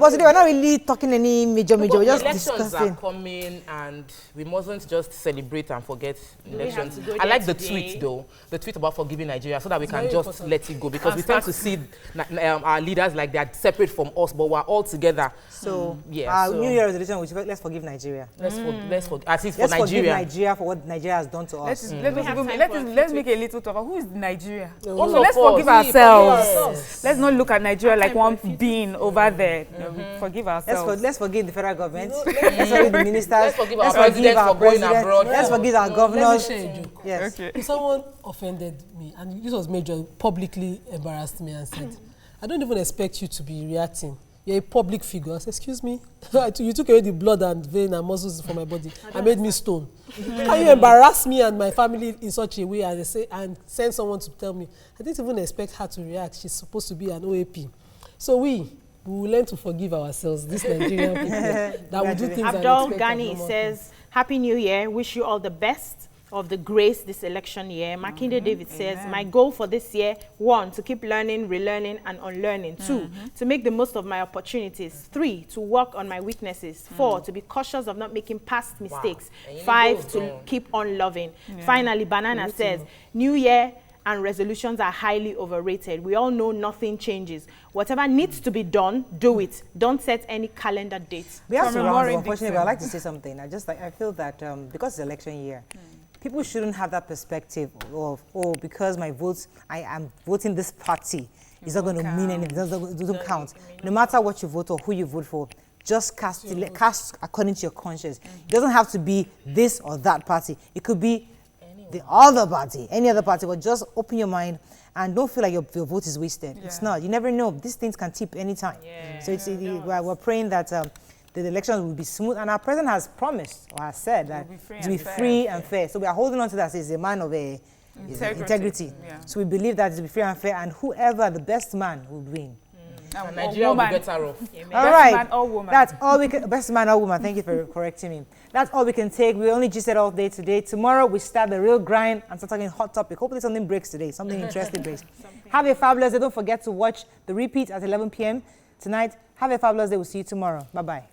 today we're not really talking any major, we're just elections discussing. are coming and we mustn't just celebrate and forget elections. to go I like there the today. tweet though, the tweet about forgiving Nigeria so that we can very just important. let it go because we tend to see our leaders like they are separate from us but we're all together. So, yeah, our New Year resolution, which is let's forgive Nigeria. Let's forgive, at least for Let's forgive Nigeria. Nigeria for what Nigeria has done to us. Let's make a little tougher. Who is Nigeria? All So of let's us. forgive ourselves. Let's not look at Nigeria like one being over there. Forgive ourselves. Let's forgive the federal government. Let's forgive the ministers. Let's forgive our president for going abroad. Let's forgive our Let me governors. share a joke. Yes. If someone offended me, and this was major, publicly embarrassed me and said, I don't even expect you to be reacting. You're a public figure. I said, excuse me, you took away the blood and vein and muscles from my body and made me stone. Can you embarrass me and my family in such a way and send someone to tell me? I didn't even expect her to react. She's supposed to be an OAP. So we will learn to forgive ourselves, this Nigerian people, that will do things Abdul Ghani says, Happy New Year. Wish you all the best of the grace this election year. Makinde David says, my goal for this year, 1, to keep learning, relearning, and unlearning. 2, to make the most of my opportunities. 3, to work on my weaknesses. 4, to be cautious of not making past mistakes. 5, to keep on loving. Finally, Banana says, New Year and resolutions are highly overrated. We all know nothing changes. Whatever needs to be done, do it. Don't set any calendar dates. We have to round up, unfortunately, but I'd like to say something. I feel that because it's election year, people shouldn't have that perspective of, oh, because my votes, I am voting this party, it's not going to mean anything, it doesn't count. No matter what you vote or who you vote for, just cast according to your conscience. It doesn't have to be this or that party. It could be the other party, any other party, but just open your mind and don't feel like your vote is wasted. It's not. You never know. These things can tip anytime. So we're praying that the elections will be smooth, and our president has promised or has said that it will be free and fair. So we are holding on to that. He's a man of integrity. So we believe that it will be free and fair, and whoever the best man will win. And Nigeria will be better off. All right. Man or woman. That's all we can. Best man or woman. Thank you for correcting me. That's all we can take. We only just said all day today. Tomorrow we start the real grind and start talking hot topic. Hopefully something breaks today. Something interesting breaks. Have a fabulous day. Don't forget to watch the repeat at 11 p.m. tonight. Have a fabulous day. We'll see you tomorrow. Bye-bye.